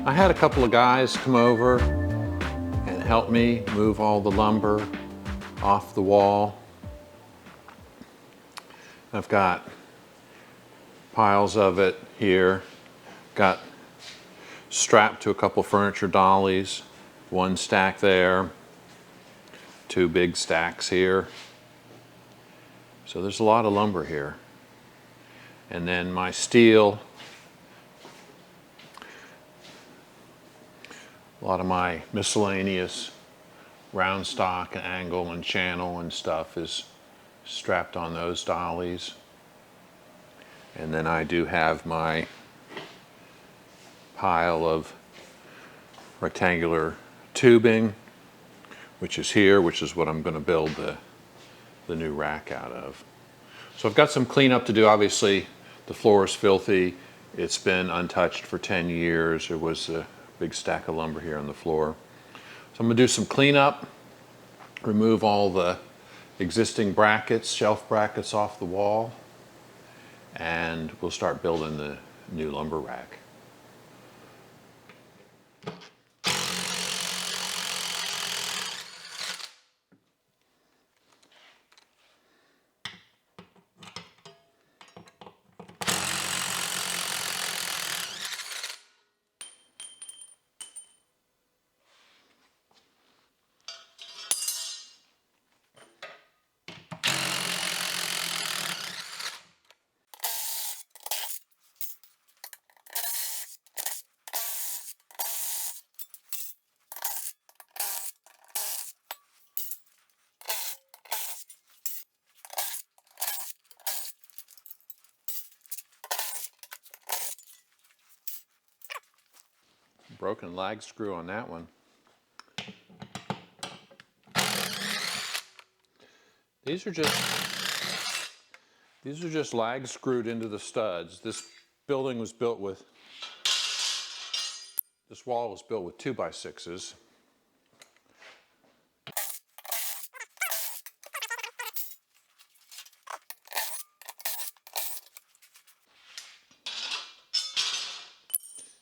I had a couple of guys come over and help me move all the lumber off the wall. I've got piles of it here, got strapped to a couple furniture dollies, one stack there, two big stacks here. So there's a lot of lumber here. And then my steel, a lot of my miscellaneous round stock and angle and channel and stuff is strapped on those dollies. And then I do have my pile of rectangular tubing, which is here, which is what I'm going to build the new rack out of. So I've got some cleanup to do. Obviously, the floor is filthy. It's been untouched for 10 years. There was a big stack of lumber here on the floor. So I'm going to do some cleanup, remove all the existing brackets, shelf brackets off the wall, and we'll start building the new lumber rack. Broken lag screw on that one. These are just lag screwed into the studs. This building was built with, this wall was built with 2x6s.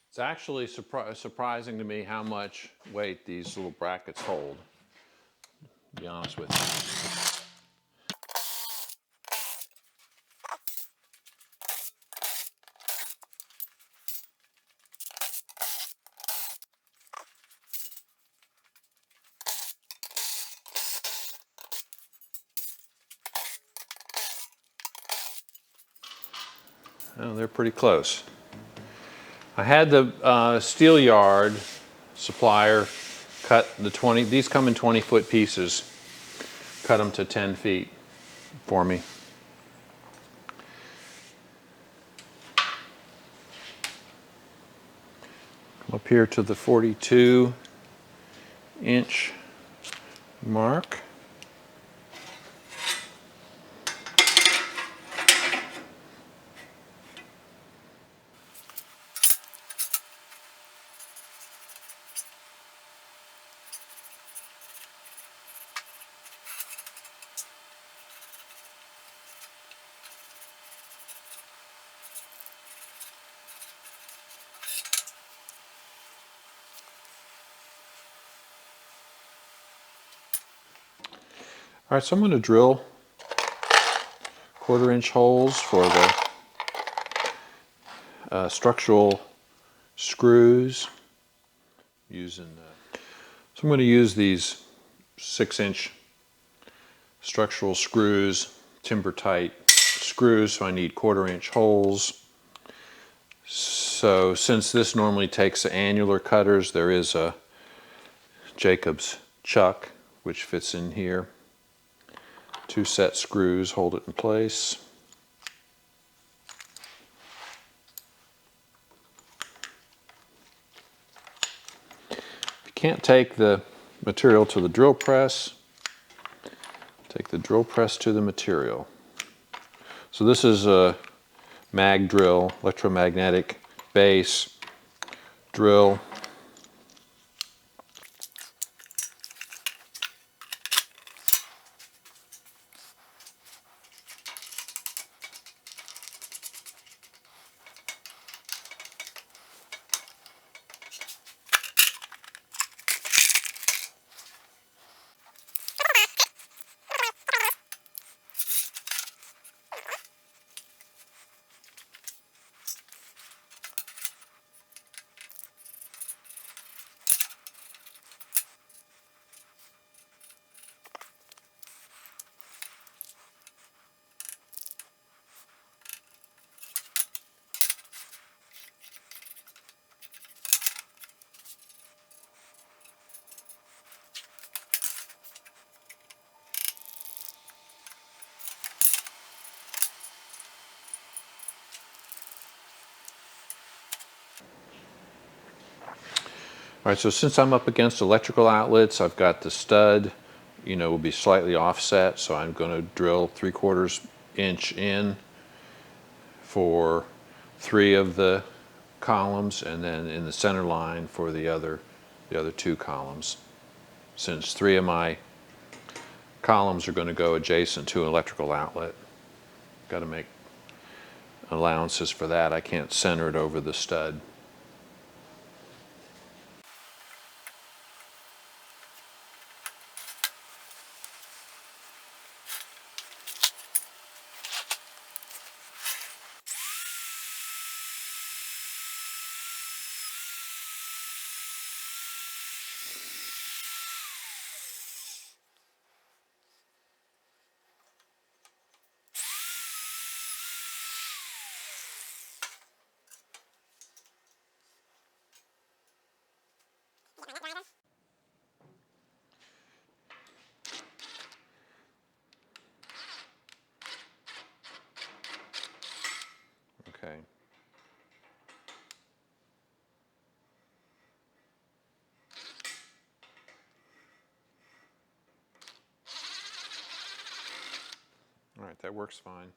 It's actually surprising to me how much weight these little brackets hold, to be honest with you. Oh, they're pretty close. I had the steel yard supplier cut the 20, these come in 20-foot pieces, cut them to 10 feet for me. Come up here to the 42-inch mark. All right, so I'm going to drill 1/4-inch holes for the structural screws. So I'm going to use these 6-inch structural screws, timber tight screws, so I need 1/4-inch holes. So since this normally takes annular cutters, there is a Jacob's chuck which fits in here. 2 set screws hold it in place. If you can't take the material to the drill press, take the drill press to the material. So this is a mag drill, electromagnetic base drill. All right, so since I'm up against electrical outlets, I've got the stud, will be slightly offset, so I'm going to drill 3/4 inch in for 3 of the columns, and then in the center line for the other 2 columns. Since 3 of my columns are going to go adjacent to an electrical outlet, got to make allowances for that. I can't center it over the stud. Okay. All right, that works fine.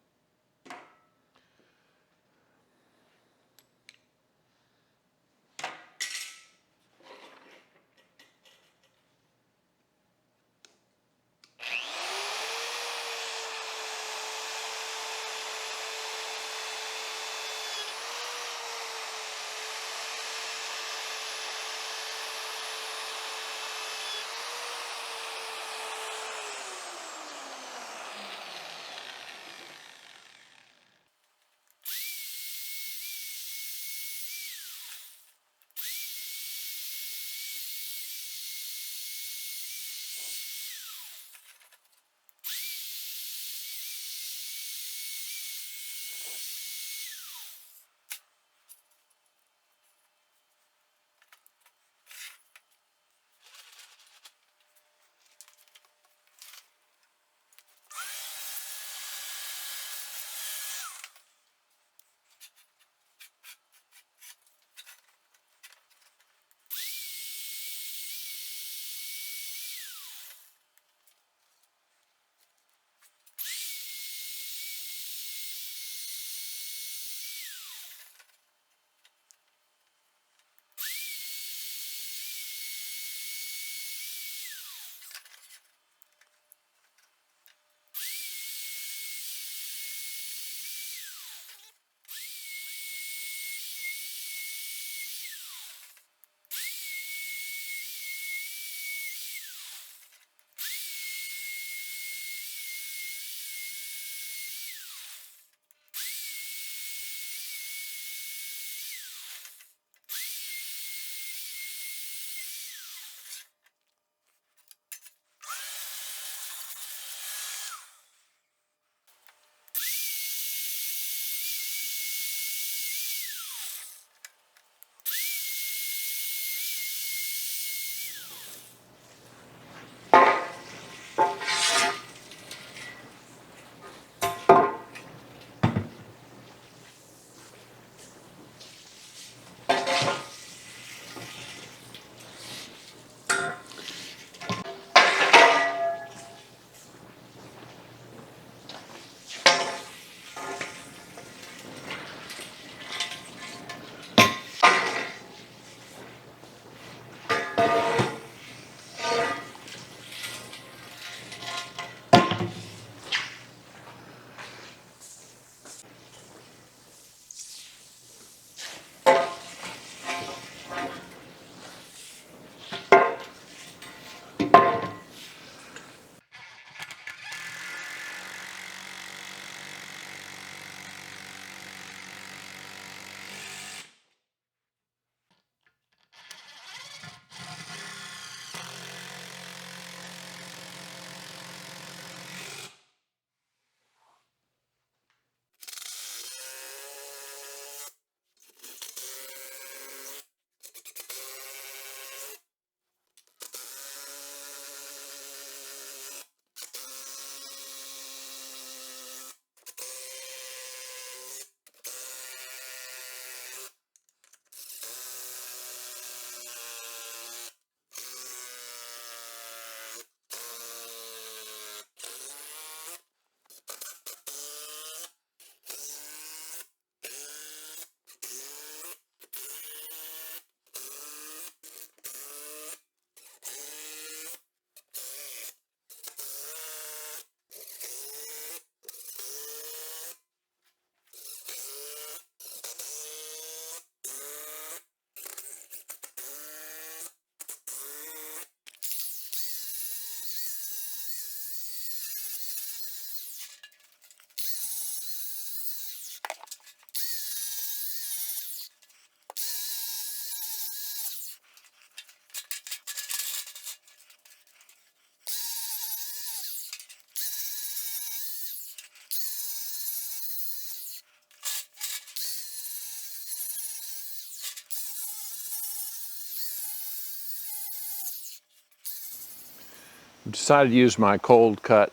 decided to use my cold cut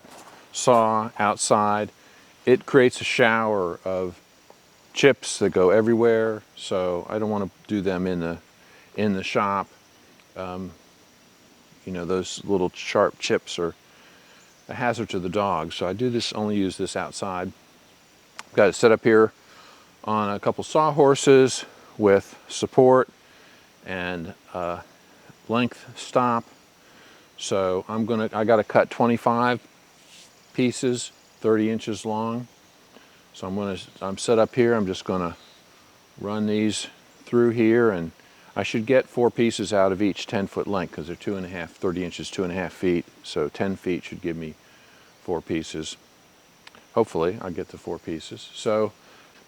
saw outside. It creates a shower of chips that go everywhere, so I don't want to do them in the shop. You know, those little sharp chips are a hazard to the dog, so I do this, only use this outside. Got it set up here on a couple sawhorses with support and length stop. So I got to cut 25 pieces, 30 inches long. So I'm set up here. I'm just gonna run these through here, and I should get 4 pieces out of each 10-foot length, because they're 2.5, 30 inches, 2.5 feet. So 10 feet should give me 4 pieces. Hopefully I'll get to 4 pieces. So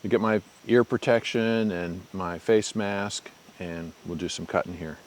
I get my ear protection and my face mask, and we'll do some cutting here.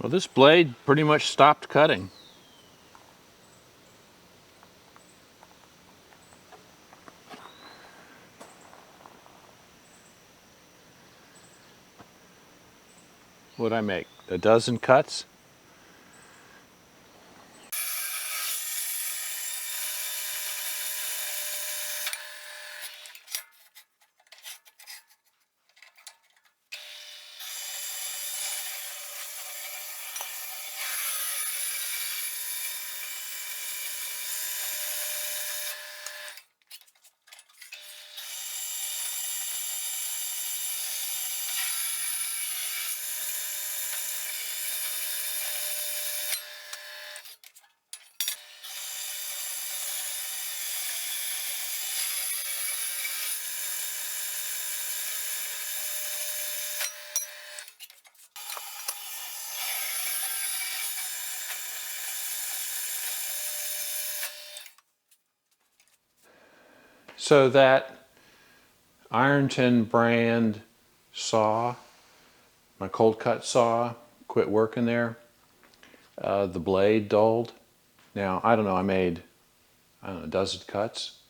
Well, this blade pretty much stopped cutting. What'd I make? A dozen cuts? So that Ironton brand saw, my cold cut saw, quit working there. The blade dulled. Now, I don't know, I made, a dozen cuts.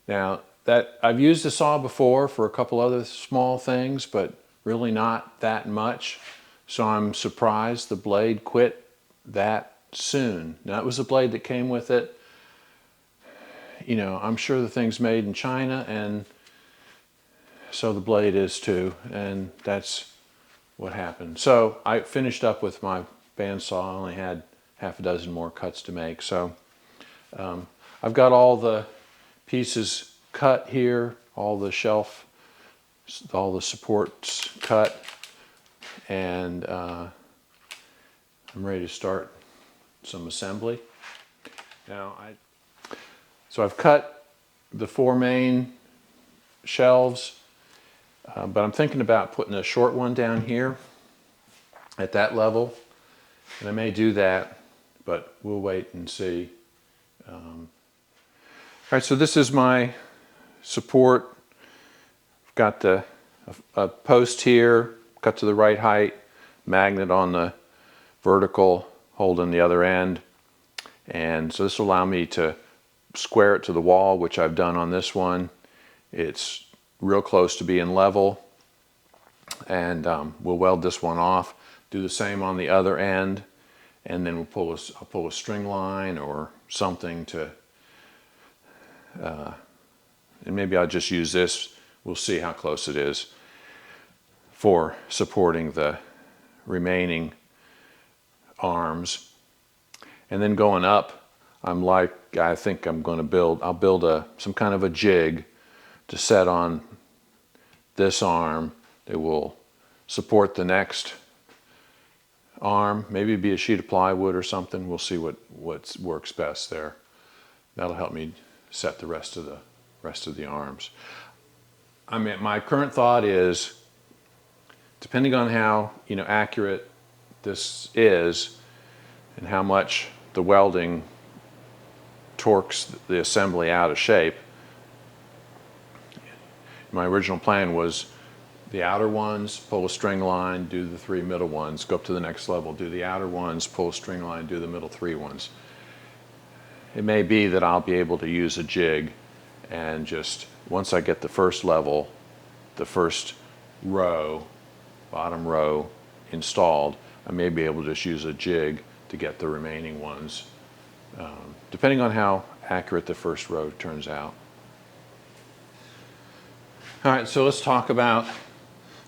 Now, that I've used the saw before for a couple other small things, but really not that much. So I'm surprised the blade quit that soon. Now, it was a blade that came with it. You know, I'm sure the thing's made in China, and so the blade is too, and that's what happened. So I finished up with my bandsaw. I only had half a dozen more cuts to make. So I've got all the pieces cut here, all the shelf, all the supports cut, and I'm ready to start some assembly. Now, so I've cut the 4 main shelves, but I'm thinking about putting a short one down here at that level, and I may do that, but we'll wait and see. All right, so this is my support. I've got a post here, cut to the right height, magnet on the vertical, holding the other end, and so this will allow me to square it to the wall, which I've done on this one. It's real close to being level, and we'll weld this one off. Do the same on the other end, and then I'll pull a string line or something to, and maybe I'll just use this. We'll see how close it is for supporting the remaining arms. And then going up, I think I'm going to I'll build some kind of a jig to set on this arm that will support the next arm. Maybe it'd be a sheet of plywood or something. We'll see what works best there. That'll help me set the rest of the arms. I mean, my current thought is, depending on how accurate this is and how much the welding torques the assembly out of shape. My original plan was the outer ones, pull a string line, do the 3 middle ones, go up to the next level, do the outer ones, pull a string line, do the middle 3 ones. It may be that I'll be able to use a jig, and just once I get the first level, the first row, bottom row installed, I may be able to just use a jig to get the remaining ones, depending on how accurate the first row turns out. All right, so let's talk about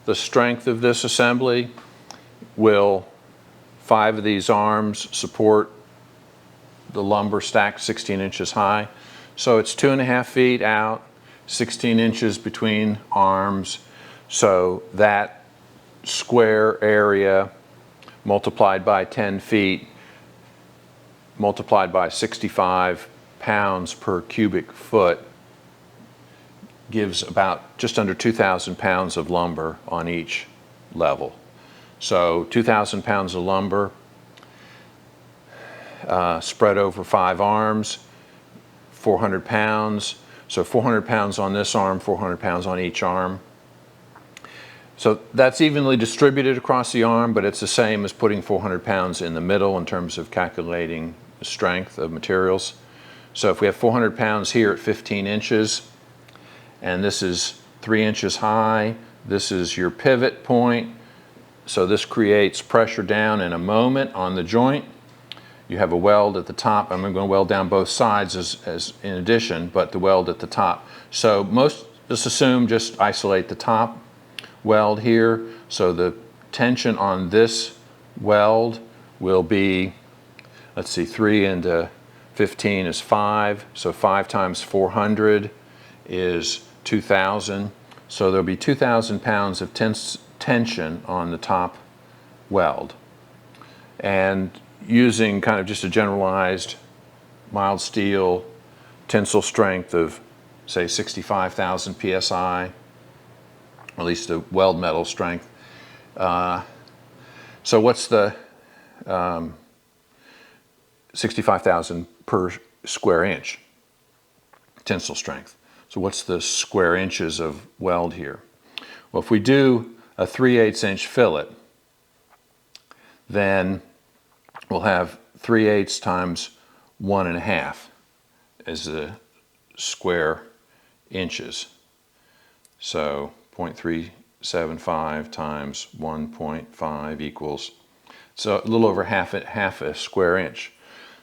the strength of this assembly. Will 5 of these arms support the lumber stacked 16 inches high? So it's 2.5 feet out, 16 inches between arms. So that square area multiplied by 10 feet multiplied by 65 pounds per cubic foot gives about just under 2,000 pounds of lumber on each level. So 2,000 pounds of lumber spread over 5 arms, 400 pounds. So 400 pounds on this arm, 400 pounds on each arm. So that's evenly distributed across the arm, but it's the same as putting 400 pounds in the middle in terms of calculating the strength of materials. So if we have 400 pounds here at 15 inches, and this is 3 inches high, this is your pivot point. So this creates pressure down in a moment on the joint. You have a weld at the top. I'm going to weld down both sides as in addition, but the weld at the top. So let's assume just isolate the top weld here. So the tension on this weld will be, let's see, 3 into 15 is 5. So 5 times 400 is 2,000. So there'll be 2,000 pounds of tension on the top weld. And using kind of just a generalized mild steel tensile strength of, say, 65,000 psi, at least the weld metal strength. So what's the 65,000 per square inch tensile strength? So what's the square inches of weld here? Well, if we do a 3/8 inch fillet, then we'll have 3/8 times 1.5 as the square inches. So 0.375 times 1.5 equals, so a little over half a square inch.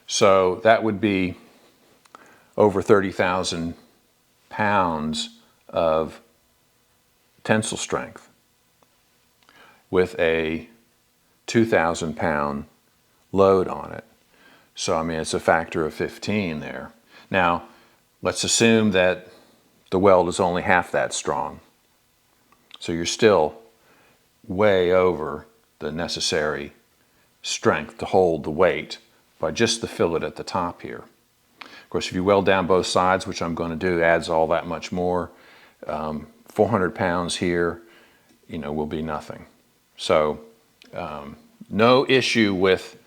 So that would be over 30,000 pounds of tensile strength with a 2,000 pound load on it. So I mean, it's a factor of 15 there. Now, let's assume that the weld is only half that strong. So you're still way over the necessary strength to hold the weight by just the fillet at the top here. Of course, if you weld down both sides, which I'm going to do, adds all that much more. 400 pounds here, will be nothing. So no issue with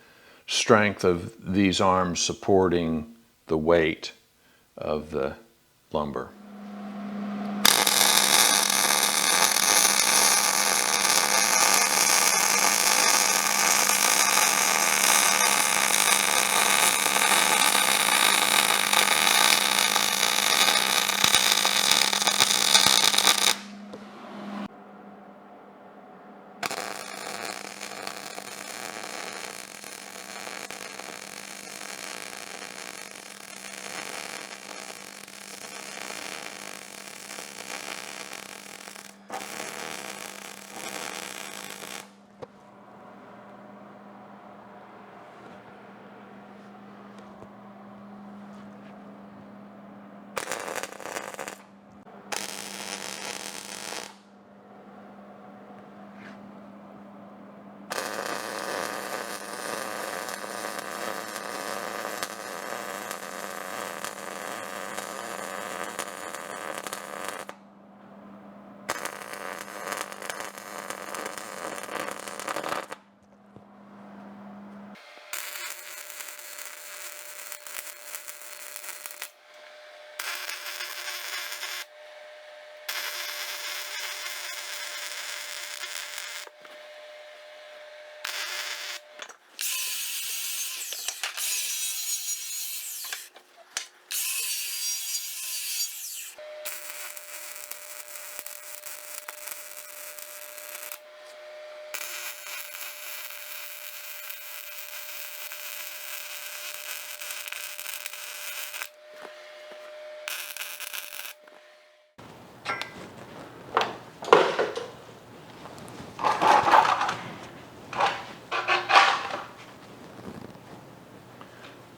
strength of these arms supporting the weight of the lumber.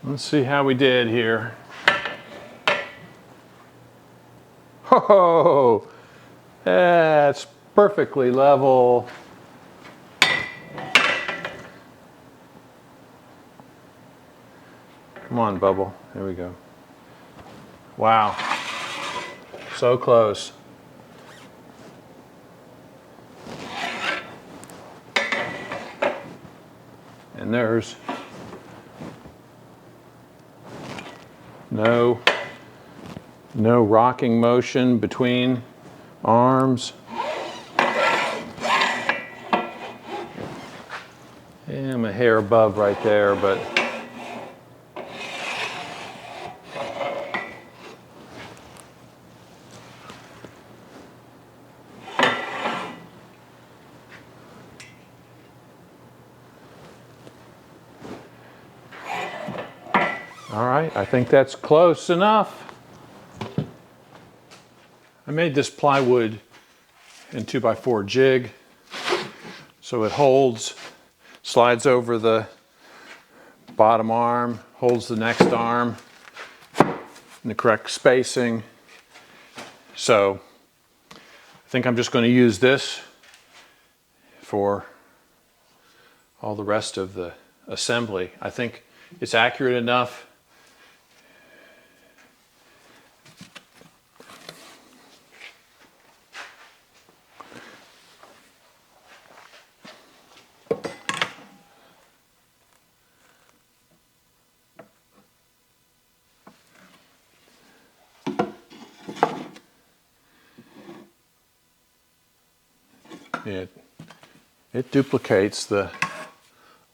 Let's see how we did here. Oh, that's perfectly level. Come on, Bubble. There we go. Wow. So close. And there's no rocking motion between arms. And I'm a hair above right there, but all right, I think that's close enough. I made this plywood in 2x4 jig, so it holds, slides over the bottom arm, holds the next arm in the correct spacing. So I think I'm just going to use this for all the rest of the assembly. I think it's accurate enough. it duplicates the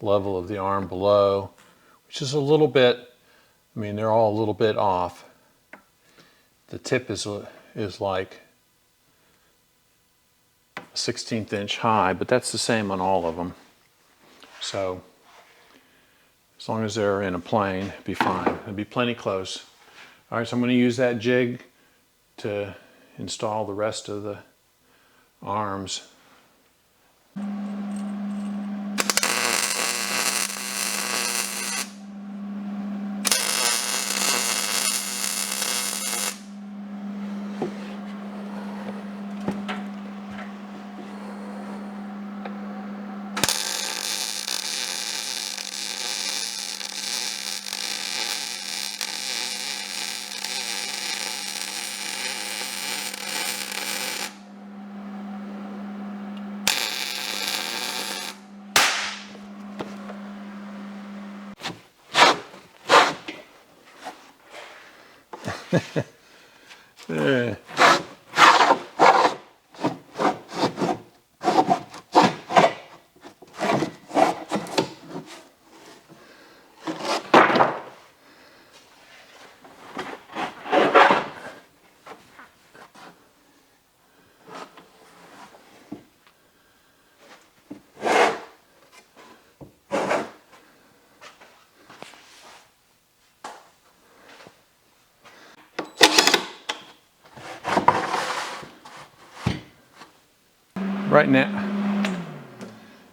level of the arm below, which is a little bit, I mean, they're all a little bit off. The tip is like a 1/16 inch high, but that's the same on all of them. So as long as they're in a plane, it'd be fine. It'd be plenty close. All right, so I'm going to use that jig to install the rest of the arms.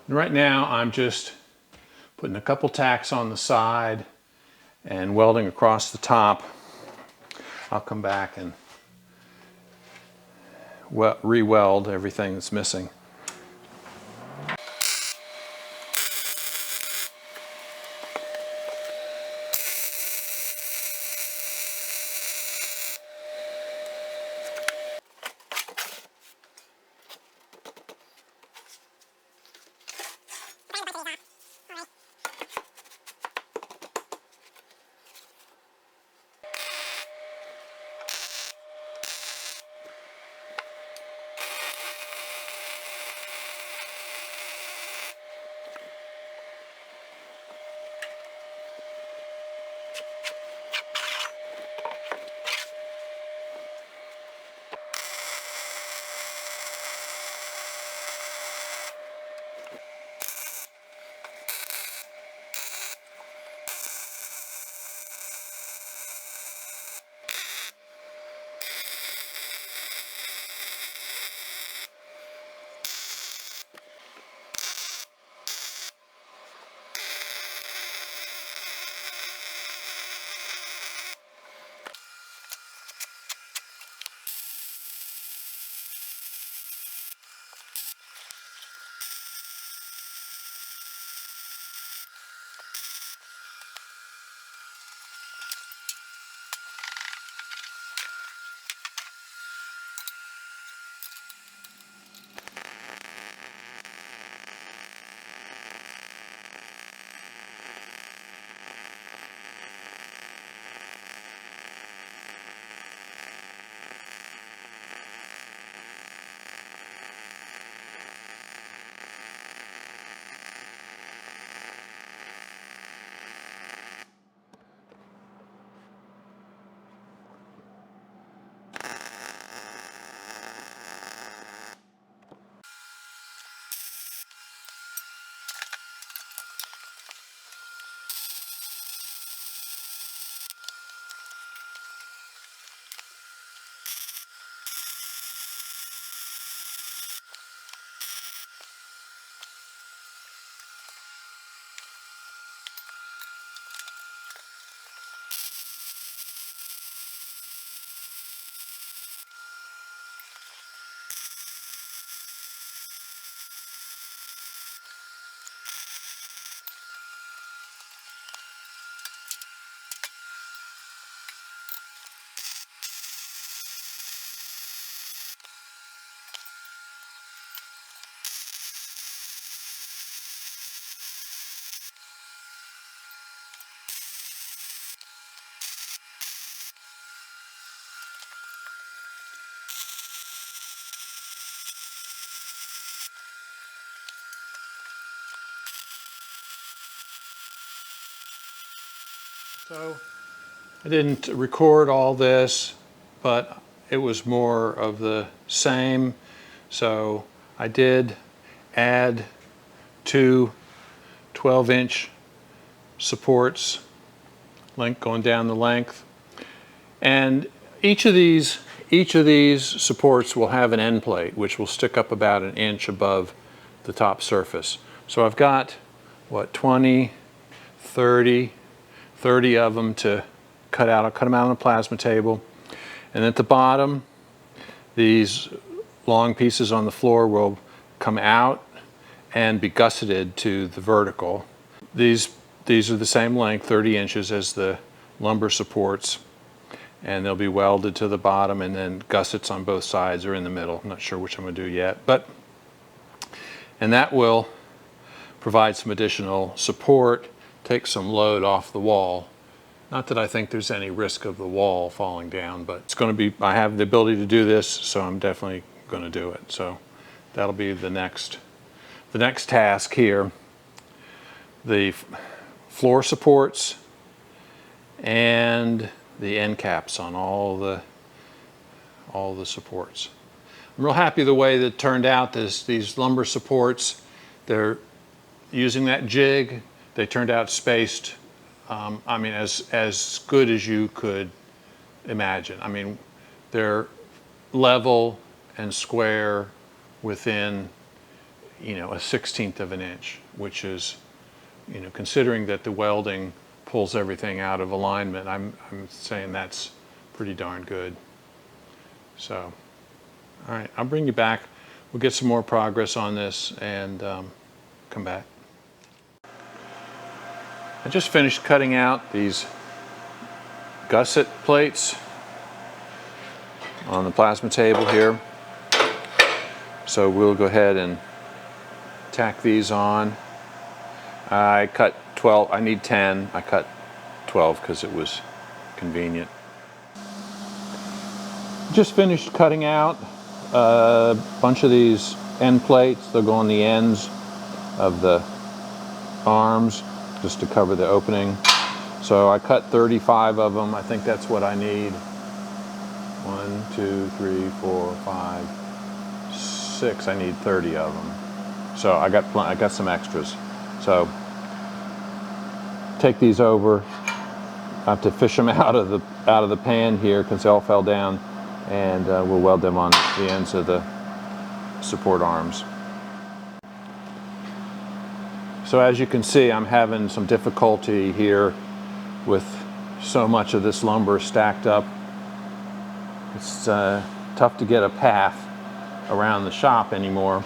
Right now I'm just putting a couple tacks on the side and welding across the top. I'll come back and re-weld everything that's missing. So I didn't record all this, but it was more of the same. So I did add two 12-inch supports, going down the length. And each of these supports will have an end plate, which will stick up about an inch above the top surface. So I've got, what, 20, 30 of them to cut out. I'll cut them out on a plasma table. And at the bottom, these long pieces on the floor will come out and be gusseted to the vertical. These are the same length, 30 inches, as the lumber supports, and they'll be welded to the bottom, and then gussets on both sides or in the middle. I'm not sure which I'm going to do yet, and that will provide some additional support, take some load off the wall. Not that I think there's any risk of the wall falling down, but it's going to be, I have the ability to do this, so I'm definitely going to do it. So that'll be the next task here. The floor supports and the end caps on all the supports. I'm real happy the way that it turned out. These lumber supports, they're using that jig. They turned out spaced, I mean, as good as you could imagine. I mean, they're level and square within, you know, a 1/16 of an inch, which is, you know, considering that the welding pulls everything out of alignment, I'm saying that's pretty darn good. So, all right, I'll bring you back. We'll get some more progress on this and come back. I just finished cutting out these gusset plates on the plasma table here. So we'll go ahead and tack these on. I cut 12, I need 10, I cut 12 because it was convenient. Just finished cutting out a bunch of these end plates. They'll go on the ends of the arms just to cover the opening. So I cut 35 of them. I think that's what I need. 1, 2, 3, 4, 5, 6. I need 30 of them. So I got some extras. So take these over. I have to fish them out of the pan here because they all fell down, and we'll weld them on the ends of the support arms. So as you can see, I'm having some difficulty here with so much of this lumber stacked up. It's tough to get a path around the shop anymore.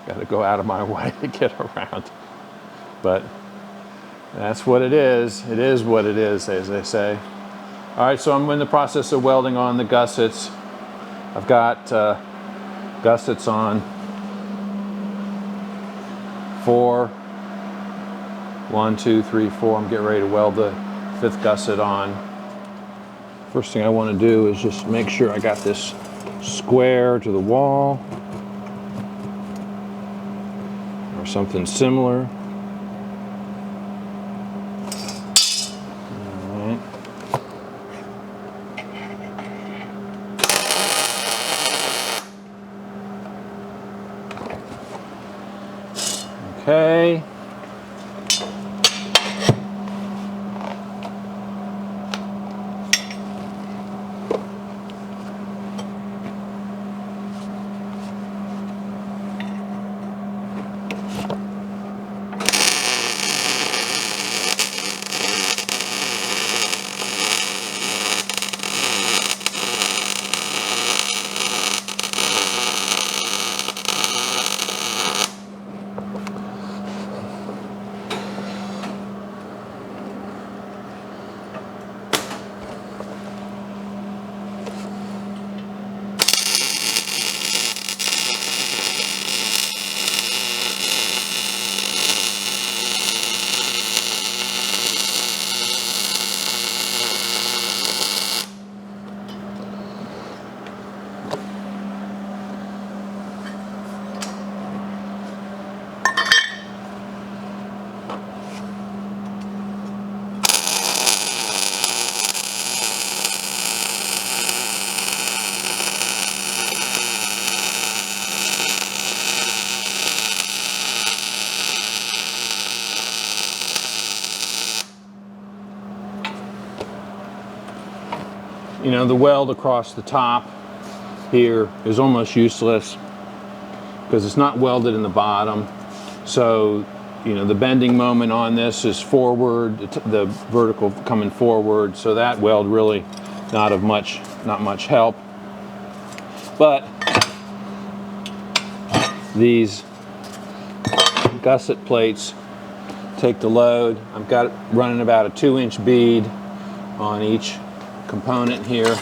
Got to go out of my way to get around. But that's what it is. It is what it is, as they say. All right, so I'm in the process of welding on the gussets. I've got gussets on 4. 1, 2, 3, 4. I'm getting ready to weld the 5th gusset on. First thing I want to do is just make sure I got this square to the wall or something similar. Okay. you know, the weld across the top here is almost useless because it's not welded in the bottom. So, you know, the bending moment on this is forward, the vertical coming forward. So that weld really not much help. But these gusset plates take the load. I've got it running about a 2-inch bead on each component here.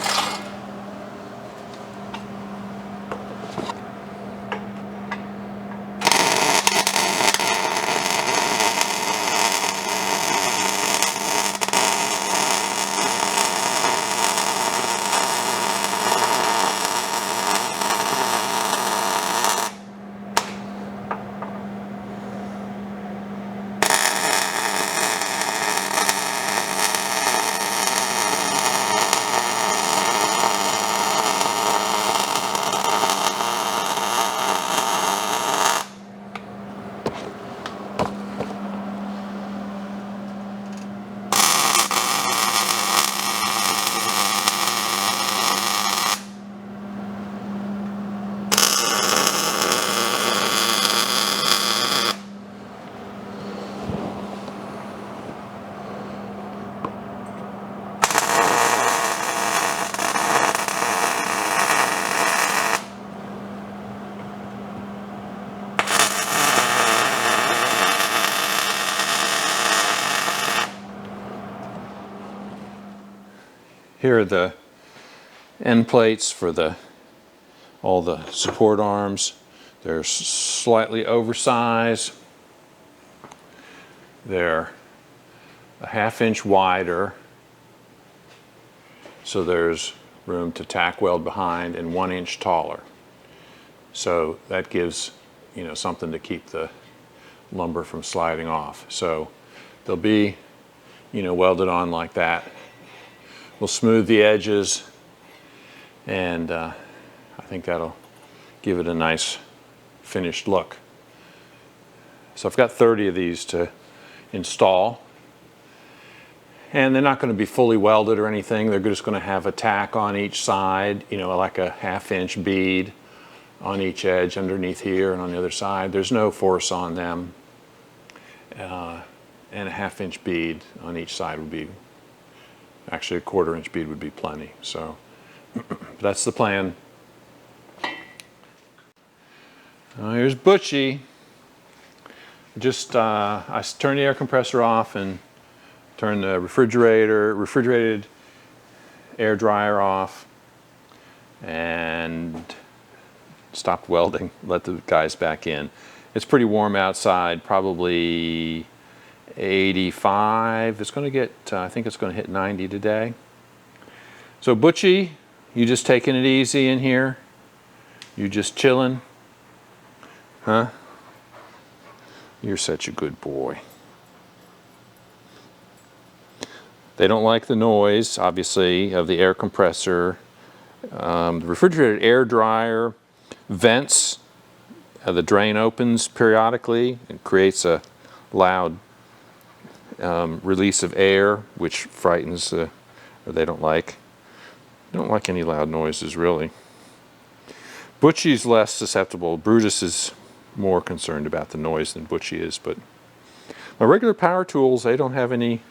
Here are the end plates for all the support arms. They're slightly oversized. They're a 1/2 inch wider, so there's room to tack weld behind, and 1 inch taller. So that gives, you know, something to keep the lumber from sliding off. So they'll be, you know, welded on like that. We'll smooth the edges, and I think that'll give it a nice finished look. So I've got 30 of these to install, and they're not going to be fully welded or anything. They're just going to have a tack on each side, you know, like a 1/2 inch bead on each edge underneath here and on the other side. There's no force on them, and a 1/2 inch bead on each side would be, actually a 1/4 inch bead would be plenty. So that's the plan. Here's Butchie. Just I turned the air compressor off and turned the refrigerated air dryer off, and stopped welding, let the guys back in. It's pretty warm outside, probably 85. It's going to get, I think it's going to hit 90 today. So Butchie, you just taking it easy in here? You just chilling? Huh? You're such a good boy. They don't like the noise, obviously, of the air compressor. The refrigerated air dryer vents, the drain opens periodically and creates a loud release of air, which frightens, or they don't like. They don't like any loud noises, really. Butchie's less susceptible. Brutus is more concerned about the noise than Butchie is, but my regular power tools, they don't have any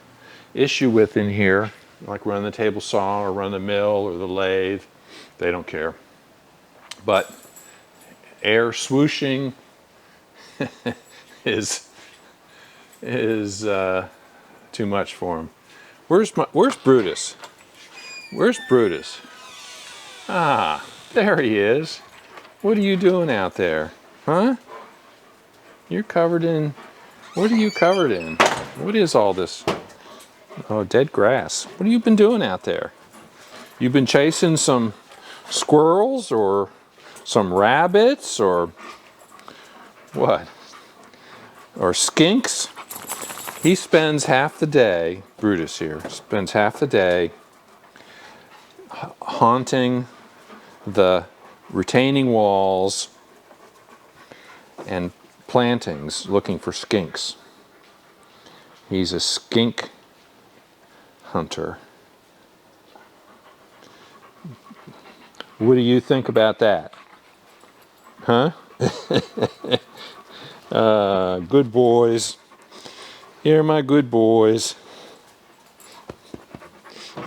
issue with in here, like run the table saw or run the mill or the lathe. They don't care. But air swooshing is too much for him. Where's Brutus? Where's Brutus? Ah, there he is. What are you doing out there? Huh? You're covered in, what are you covered in? What is all this? Oh, dead grass. What have you been doing out there? You've been chasing some squirrels or some rabbits or what? Or skinks? He spends half the day, Brutus here, spends half the day haunting the retaining walls and plantings looking for skinks. He's a skink hunter. What do you think about that? Huh? Good boys. Here are my good boys.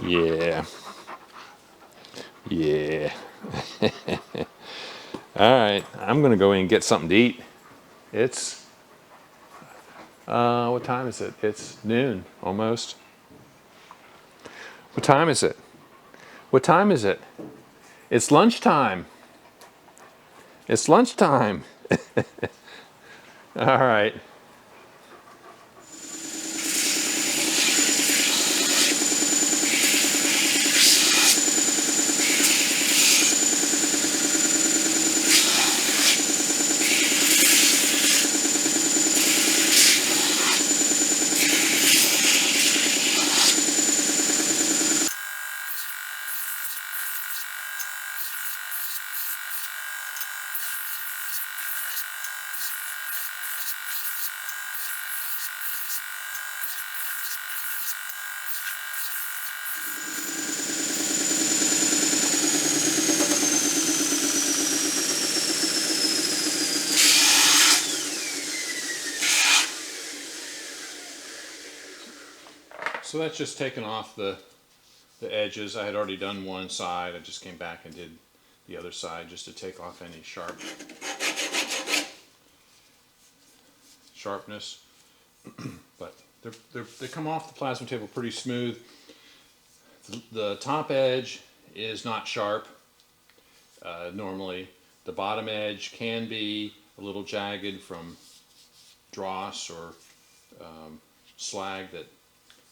Yeah. Yeah. All right, I'm gonna go in and get something to eat. It's, what time is it? It's noon, almost. What time is it? What time is it? It's lunchtime. It's lunchtime. All right. So that's just taken off the edges. I had already done one side. I just came back and did the other side just to take off any sharpness. But they come off the plasma table pretty smooth. The top edge is not sharp normally. The bottom edge can be a little jagged from dross or slag that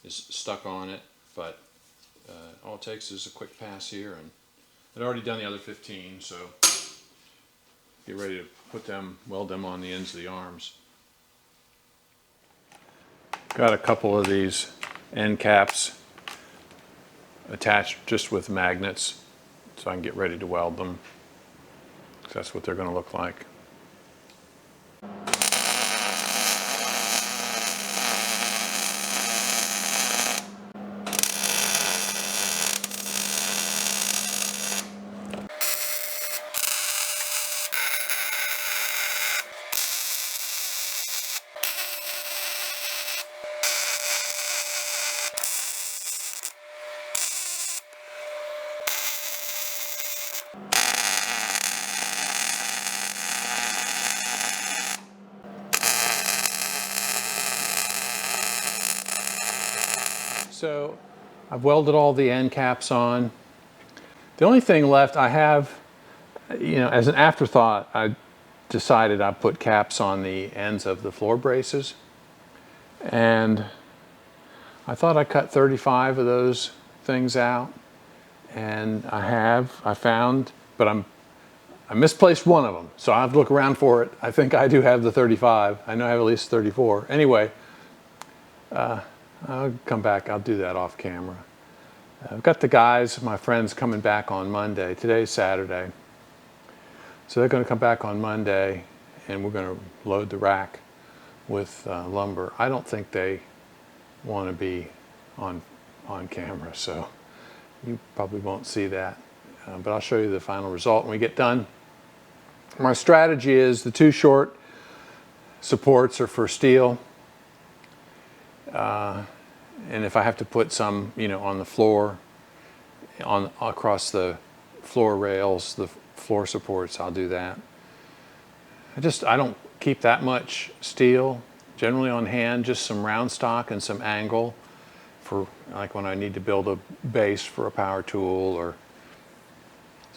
is stuck on it, but all it takes is a quick pass here, and I'd already done the other 15, so get ready to put them, weld them on the ends of the arms. Got a couple of these end caps attached just with magnets so I can get ready to weld them. That's what they're going to look like. So I've welded all the end caps on. The only thing left I have, as an afterthought, I decided I'd put caps on the ends of the floor braces. And I thought I cut 35 of those things out. And I found, but I misplaced one of them. So I have to look around for it. I think I do have the 35. I know I have at least 34. Anyway, I'll come back. I'll do that off camera. I've got the guys, my friends, coming back on Monday. Today's Saturday. So they're going to come back on Monday, and we're going to load the rack with lumber. I don't think they want to be on camera, so you probably won't see that. But I'll show you the final result when we get done. My strategy is the two short supports are for steel. And if I have to put some, on the floor, across the floor rails, the floor supports, I'll do that. I don't keep that much steel, generally on hand, just some round stock and some angle for like when I need to build a base for a power tool or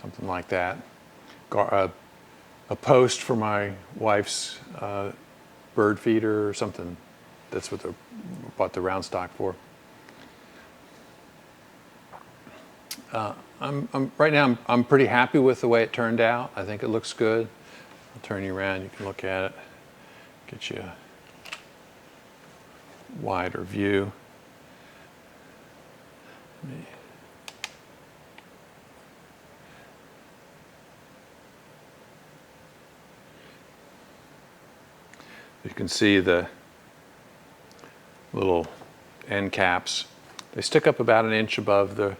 something like that. A post for my wife's bird feeder or something. That's what I bought the round stock for. Right now I'm pretty happy with the way it turned out. I think it looks good. I'll turn you around. You can look at it. Get you a wider view. You can see the little end caps. They stick up about an inch above the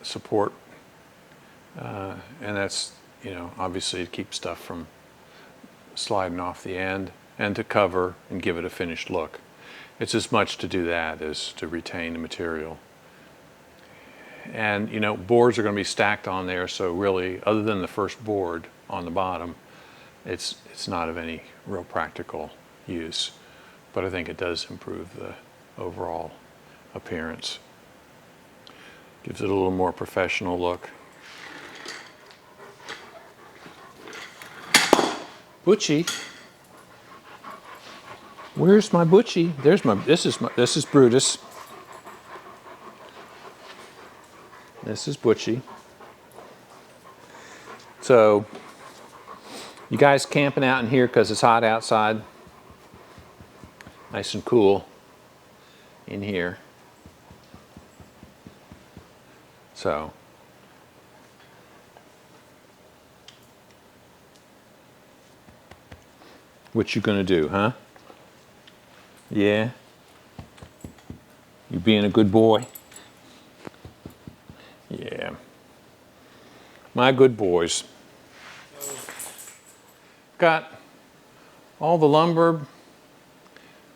support, and that's, you know, obviously to keep stuff from sliding off the end, and to cover and give it a finished look. It's as much to do that as to retain the material. And, you know, boards are going to be stacked on there, so really, other than the first board on the bottom, it's not of any real practical use. But I think it does improve the overall appearance. Gives it a little more professional look. Butchie, where's my Butchie? This is Brutus. This is Butchie. So, you guys camping out in here because it's hot outside? Nice and cool in here. So, what you gonna do, huh? Yeah? You being a good boy? Yeah. My good boys. Got all the lumber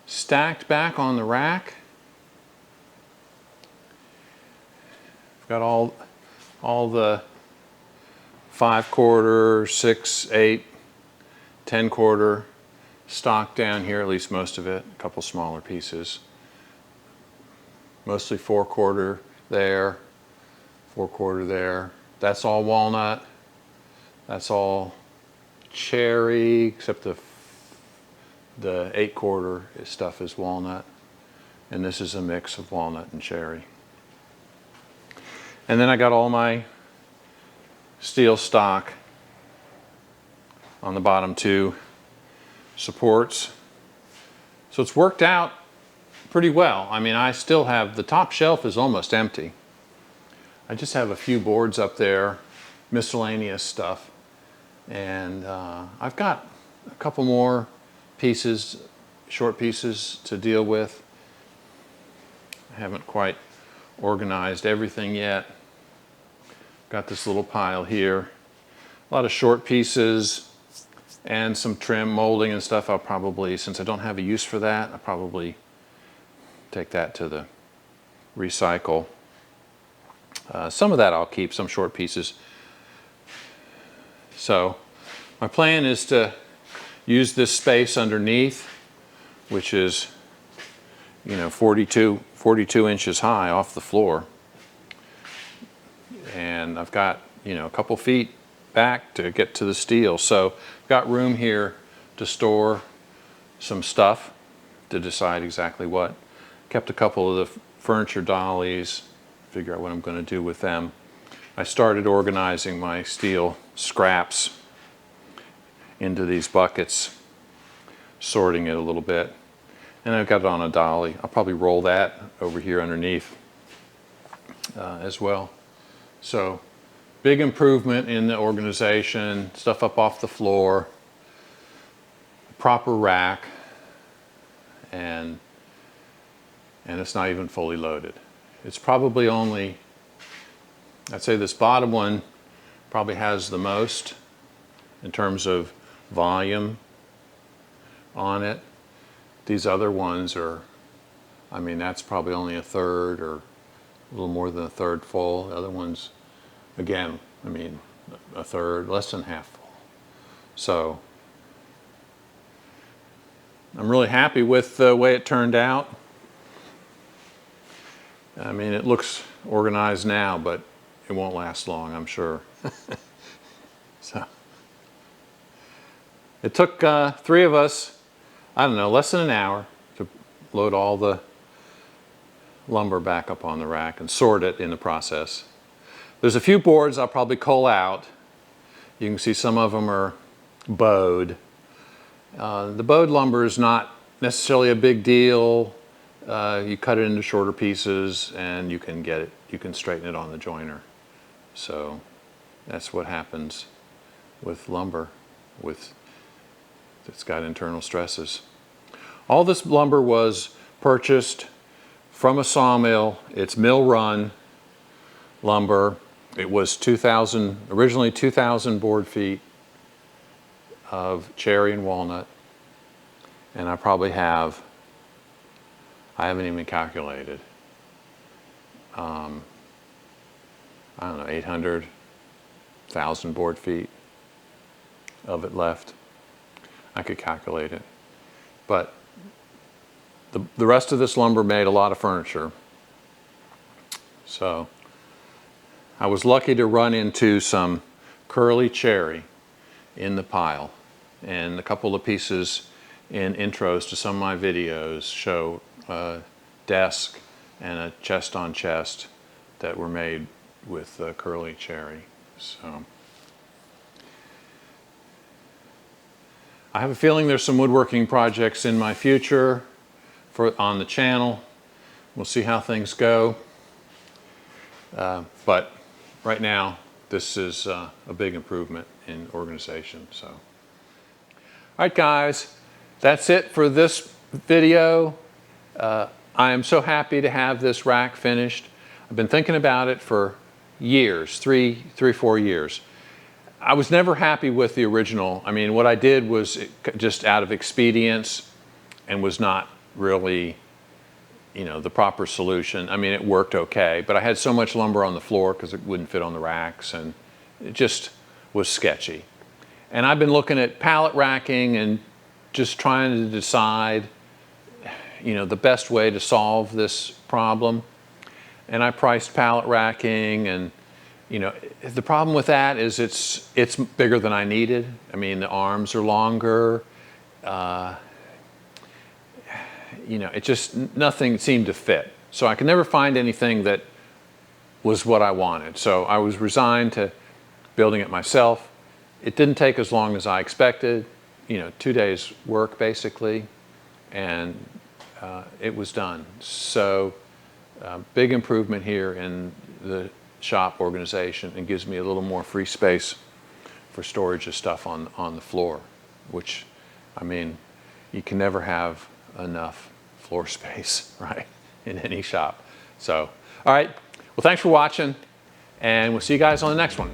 stacked back on the rack. Got all the 5/4, 6, 8, 10/4 stock down here, at least most of it, a couple smaller pieces. Mostly 4/4 there, 4/4 there. That's all walnut. That's all cherry, except the 8/4 stuff is walnut. And this is a mix of walnut and cherry. And then I got all my steel stock on the bottom two supports. So it's worked out pretty well. I mean, I still have, the top shelf is almost empty. I just have a few boards up there, miscellaneous stuff. And I've got a couple more pieces, short pieces to deal with. I haven't quite organized everything yet. Got this little pile here. A lot of short pieces and some trim molding and stuff. I'll probably, since I don't have a use for that, I'll probably take that to the recycle. Some of that I'll keep, some short pieces. So my plan is to use this space underneath, which is, you know, 42 inches high off the floor. And I've got, you know, a couple feet back to get to the steel. So I've got room here to store some stuff, to decide exactly what. Kept a couple of the furniture dollies, figure out what I'm going to do with them. I started organizing my steel scraps into these buckets, sorting it a little bit. And I've got it on a dolly. I'll probably roll that over here underneath as well. So, big improvement in the organization, stuff up off the floor, proper rack, and it's not even fully loaded. It's probably only, I'd say this bottom one probably has the most in terms of volume on it. These other ones are, I mean, that's probably only a third or a little more than a third full. The other ones, again, I mean, a third, less than half full. So I'm really happy with the way it turned out. I mean, it looks organized now, but it won't last long, I'm sure. So it took 3 of us, I don't know, less than an hour to load all the lumber back up on the rack and sort it in the process. There's a few boards I'll probably cull out. You can see some of them are bowed. The bowed lumber is not necessarily a big deal. You cut it into shorter pieces and you can get it, you can straighten it on the joiner. So that's what happens with lumber, it's got internal stresses. All this lumber was purchased from a sawmill. It's mill run, lumber. It was originally 2,000 board feet of cherry and walnut. And I probably have, I haven't even calculated, I don't know, 800,000 board feet of it left. I could calculate it. But the rest of this lumber made a lot of furniture. So I was lucky to run into some curly cherry in the pile. And a couple of pieces in intros to some of my videos show a desk and a chest on chest that were made with curly cherry. So I have a feeling there's some woodworking projects in my future on the channel. We'll see how things go. But right now, this is a big improvement in organization. So, all right, guys, that's it for this video. I am so happy to have this rack finished. I've been thinking about it for years, 4 years. I was never happy with the original. I mean, what I did was just out of expedience and was not really, the proper solution. I mean, it worked okay, but I had so much lumber on the floor because it wouldn't fit on the racks, and it just was sketchy. And I've been looking at pallet racking and just trying to decide, the best way to solve this problem. And I priced pallet racking, and the problem with that is it's bigger than I needed. I mean, the arms are longer. It just, nothing seemed to fit. So I could never find anything that was what I wanted. So I was resigned to building it myself. It didn't take as long as I expected, 2 days work basically, and it was done. So big improvement here in the shop organization, and gives me a little more free space for storage of stuff on the floor, which, I mean, you can never have enough floor space, right, in any shop. So, all right, well, thanks for watching, and we'll see you guys on the next one.